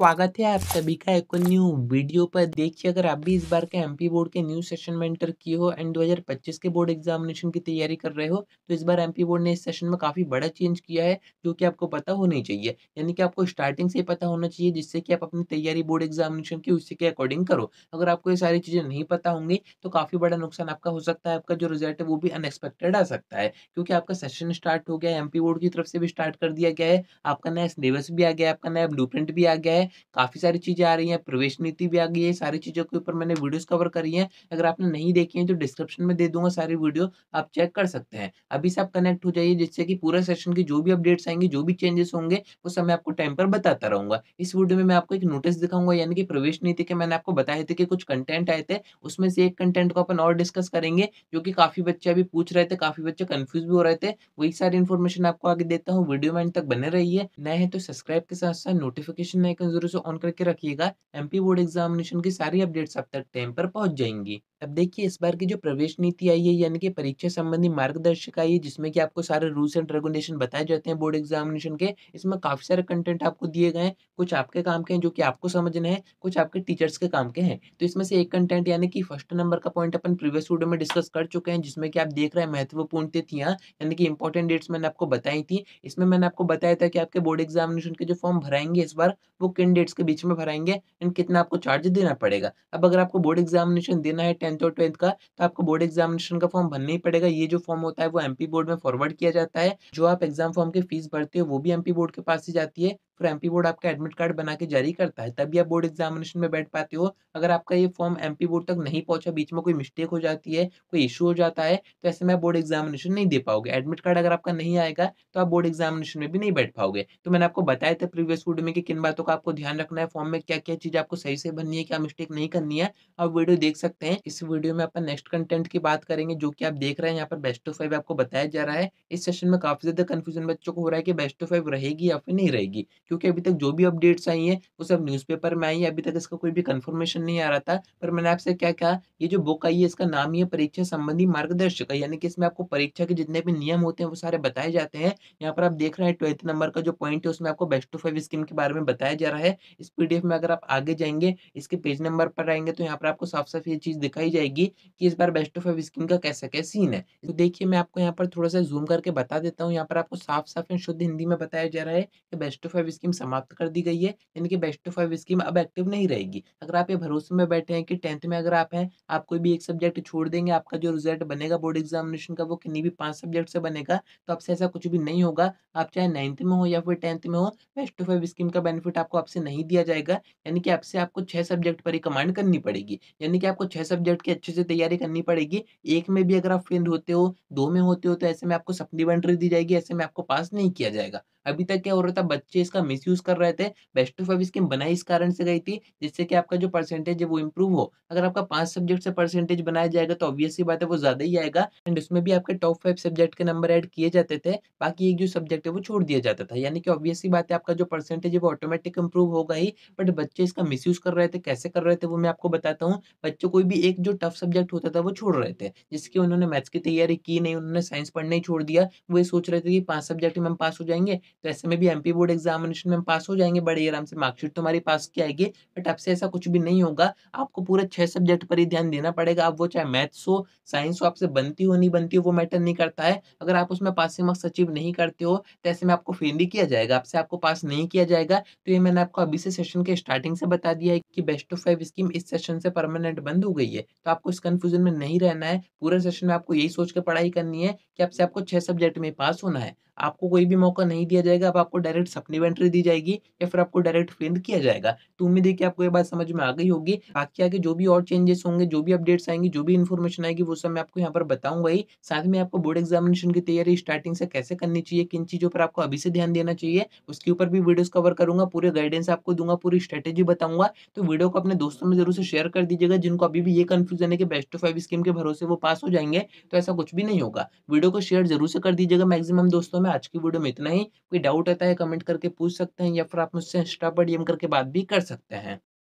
स्वागत है आप सभी का एक न्यू वीडियो पर। देखिए, अगर आप भी इस बार के एमपी बोर्ड के न्यू सेशन में एंटर किए हो एंड 2025 के बोर्ड एग्जामिनेशन की तैयारी कर रहे हो, तो इस बार एमपी बोर्ड ने इस सेशन में काफ़ी बड़ा चेंज किया है, जो कि आपको पता होना ही चाहिए। यानी कि आपको स्टार्टिंग से ही पता होना चाहिए, जिससे कि आप अपनी तैयारी बोर्ड एग्जामिनेशन की उसी के अकॉर्डिंग करो। अगर आपको ये सारी चीज़ें नहीं पता होंगी, तो काफ़ी बड़ा नुकसान आपका हो सकता है। आपका जो रिजल्ट है वो भी अनएक्सपेक्टेड आ सकता है, क्योंकि आपका सेशन स्टार्ट हो गया है, एमपी बोर्ड की तरफ से भी स्टार्ट कर दिया गया है। आपका नया सिलेबस भी आ गया है, आपका नया ब्लूप्रिंट भी आ गया है। काफ़ी सारी चीज़ें आ रही हैं, प्रवेश नीति भी आ गई है, सारी चीज़ों के ऊपर मैंने वीडियोज़ कवर करी हैं। अगर आपने नहीं देखी हैं तो डिस्क्रिप्शन में दे दूँगा सारी वीडियो, आप चेक कर सकते हैं। अभी से आप कनेक्ट हो जाइए, जिससे कि पूरा सेशन की जो भी अपडेट्स आएँगी, जो भी चेंजेस होंगे, वो सब मैं आपको टाइम पर बताता रहूँगा। इस वीडियो में मैं आपको एक नोटिस दिखाऊँगा, यानी कि प्रवेश नीति के मैंने आपको बताए थे कि कुछ कंटेंट आए थे, उसमें से एक कंटेंट को अपन और डिस्कस करेंगे, जो कि काफ़ी बच्चे अभी पूछ रहे थे, काफ़ी बच्चे कन्फ्यूज़ भी हो रहे थे। वही सारी इन्फॉर्मेशन आपको आगे देता हूँ, वीडियो में अंत तक बने रहिए। नए हैं तो सब्सक्राइब के साथ-साथ नोटिफ़िकेशन आइकन ज़रूर से ऑन करके रखिएगा। एमपी बोर्ड एग्जामिनेशन की सारी अपडेट्स आप तक टाइम पर पहुंच जाएंगी। अब देखिए, इस बार की जो प्रवेश नीति आई है, यानी कि परीक्षा संबंधी मार्गदर्शिका आई है, जिसमें कि आपको सारे रूल्स एंड रेगुलेशन बताए जाते हैं बोर्ड एग्जामिनेशन के। इसमें काफी सारे कंटेंट आपको दिए गए हैं, कुछ आपके काम के हैं जो कि आपको समझने हैं, कुछ आपके टीचर्स के काम के हैं। तो इसमें से एक कंटेंट, यानी कि फर्स्ट नंबर का पॉइंट अपन प्रीवियस वीडियो में डिस्कस कर चुके हैं, जिसमें कि आप देख रहे हैं महत्वपूर्ण तिथियां, यानी कि इंपॉर्टेंट डेट्स मैंने आपको बताई थी। इसमें मैंने आपको बताया था कि आपके बोर्ड एग्जामिनेशन के जो फॉर्म भराएंगे इस बार, वो किन डेट्स के बीच में भराएंगे एंड कितना आपको चार्ज देना पड़ेगा। अब अगर आपको बोर्ड एग्जामिनेशन देना है 10th और 12th का, तो आपको बोर्ड एग्जामिनेशन का फॉर्म भरना ही पड़ेगा। ये जो फॉर्म होता है वो एमपी बोर्ड में फॉरवर्ड किया जाता है। जो आप एग्जाम फॉर्म की फीस भरते हो वो भी एमपी बोर्ड के पास ही जाती है। फिर एमपी बोर्ड आपका एडमिट कार्ड बना के जारी करता है, तभी आप बोर्ड एग्जामिनेशन में बैठ पाते हो। अगर आपका ये फॉर्म एमपी बोर्ड तक नहीं पहुंचा, बीच में कोई मिस्टेक हो जाती है, कोई इशू हो जाता है, तो ऐसे में आप बोर्ड एग्जामिनेशन नहीं दे पाओगे। एडमिट कार्ड अगर आपका नहीं आएगा, तो आप बोर्ड एग्जामिनेशन में भी नहीं बैठ पाओगे। तो मैंने आपको बताया था प्रीवियस वीडियो में कि किन बातों का आपको ध्यान रखना है, फॉर्म में क्या-क्या चीज़ आपको सही से भरनी है, क्या मिस्टेक नहीं करनी है। आप वीडियो देख सकते हैं। इस वीडियो में अपन नेक्स्ट कंटेंट की बात करेंगे, जो कि आप देख रहे हैं यहाँ पर बेस्ट ऑफ 5 आपको बताया जा रहा है। इस सेशन में काफ़ी ज़्यादा कन्फ्यूजन बच्चों को हो रहा है कि बेस्ट ऑफ 5 रहेगी या फिर नहीं रहेगी, क्योंकि अभी तक जो भी अपडेट्स आई हैं, वो सब न्यूज़पेपर में आई हैं। अभी तक इसका कोई भी कन्फर्मेशन नहीं आ रहा था। पर मैंने आपसे क्या कहा, ये जो बुक आई है इसका नाम ही है परीक्षा संबंधी मार्गदर्शिका, यानी कि इसमें आपको परीक्षा के जितने भी नियम होते हैं वो सारे बताए जाते हैं। यहाँ पर आप देख रहे हैं 12th नंबर का जो पॉइंट है, उसमें आपको बेस्ट ऑफ 5 स्कीम के बारे में बताया जा रहा है। इस पीडीएफ में अगर आप आगे जाएँगे, इसके पेज नंबर पर आएँगे, तो यहाँ पर आपको साफ-साफ ये चीज़ दिखाई जाएगी कि इस बार बेस्ट ऑफ 5 स्कीम का कैसा क्या सीन है। तो देखिए, मैं आपको यहाँ पर थोड़ा-सा ज़ूम करके बता देता हूँ। यहाँ पर आपको साफ-साफ एंड शुद्ध हिंदी में बताया जा रहा है कि बेस्ट ऑफ 5 स्कीम समाप्त कर दी गई है, यानी कि बेस्ट ऑफ 5 स्कीम अब एक्टिव नहीं रहेगी। अगर आप ये भरोसे में बैठे हैं कि 10th में अगर आप हैं, आप कोई भी एक सब्जेक्ट छोड़ देंगे, आपका जो रिजल्ट बनेगा बोर्ड एग्जामिनेशन का वो किन्हीं भी 5 सब्जेक्ट से बनेगा, तो आपसे ऐसा कुछ भी नहीं होगा। आप चाहे 9th में हो या फिर 10th में हो, बेस्ट ऑफ 5 स्कीम का बेनिफिट आपको आपसे नहीं दिया जाएगा। यानी कि आपसे आपको 6 सब्जेक्ट पर ही कमांड करनी पड़ेगी। यानी कि आपको 6 सब्जेक्ट की अच्छे से तैयारी करनी पड़ेगी। 1 में भी अगर आप फेल होते हो, 2 में होते हो, तो ऐसे में आपको सप्लीमेंट्री दी जाएगी, ऐसे में आपको पास नहीं किया जाएगा। अभी तक क्या हो रहा था, बच्चे इसका मिसयूज़ कर रहे थे। बेस्ट ऑफ 5 स्कीम बनाई इस कारण से गई थी, जिससे कि आपका जो परसेंटेज है वो इम्प्रूव हो। अगर आपका 5 सब्जेक्ट से परसेंटेज बनाया जाएगा, तो ऑब्वियस सी बात है वो ज़्यादा ही आएगा एंड उसमें भी आपके टॉप 5 सब्जेक्ट के नंबर ऐड किए जाते थे, बाकी एक जो सब्जेक्ट है वो छोड़ दिया जाता था। यानी कि ऑब्वियस सी बात है, आपका जो परसेंटेज है वो ऑटोमेटिक इम्प्रूव होगा ही। बट बच्चे इसका मिसयूज़ कर रहे थे, कैसे कर रहे थे वो मैं आपको बताता हूँ। बच्चों कोई भी एक जो टफ सब्जेक्ट होता था वो छोड़ रहे थे, जिसकी उन्होंने मैथ्स की तैयारी की नहीं, उन्होंने साइंस पढ़ना ही छोड़ दिया। वो ये सोच रहे थे कि 5 सब्जेक्ट में हम पास हो जाएँगे, तो ऐसे में भी एमपी बोर्ड एग्जामिनेशन में हम पास हो जाएँगे बड़े आराम से, मार्कशीट तो हमारी पास की आएगी। बट अब से ऐसा कुछ भी नहीं होगा, आपको पूरे 6 सब्जेक्ट पर ही ध्यान देना पड़ेगा। अब वो चाहे मैथ्स हो, साइंस हो, आपसे बनती हो, नहीं बनती हो, वो मैटर नहीं करता है। अगर आप उसमें पासिंग मार्क्स अचीव नहीं करते हो, तो ऐसे में आपको फेल ही किया जाएगा, आपसे आपको पास नहीं किया जाएगा। तो ये मैंने आपको अभी से सेशन के स्टार्टिंग से बता दिया है कि बेस्ट ऑफ 5 स्कीम इस सेशन से परमानेंट बंद हो गई है। तो आपको इस कन्फ्यूजन में नहीं रहना है। पूरे सेशन में आपको यही सोच के पढ़ाई करनी है कि अब से आपको 6 सब्जेक्ट में पास होना है। आपको कोई भी मौका नहीं दिया जाएगा, अब आपको डायरेक्ट सप्लीमेंट्री दी जाएगी या फिर आपको डायरेक्ट फेल किया जाएगा। तो उम्मीद है कि आपको ये बात समझ में आ गई होगी। बाकी आगे जो भी और चेंजेस होंगे, जो भी अपडेट्स आएँगी, जो भी इन्फॉर्मेशन आएगी, वो सब मैं आपको यहाँ पर बताऊँगा ही। साथ में आपको बोर्ड एग्जामिनेशन की तैयारी स्टार्टिंग से कैसे करनी चाहिए, किन चीज़ों पर आपको अभी से ध्यान देना चाहिए, उसके ऊपर भी वीडियोज़ कवर करूँगा, पूरे गाइडेंस आपको दूँगा, पूरी स्ट्रैटेजी बताऊँगा। तो वीडियो को अपने दोस्तों में ज़रूर से शेयर कर दीजिएगा, जिनको अभी भी ये कन्फ्यूजन है कि बेस्ट ऑफ 5 स्कीम के भरोसे वो पास हो जाएँगे, तो ऐसा कुछ भी नहीं होगा। वीडियो को शेयर ज़रूर से कर दीजिएगा मैक्सिमम दोस्तों में। आज की वीडियो में इतना ही। कोई डाउट आता है कमेंट करके पूछ सकते हैं या फिर आप मुझसे इंस्टा पर डीएम करके बात भी कर सकते हैं।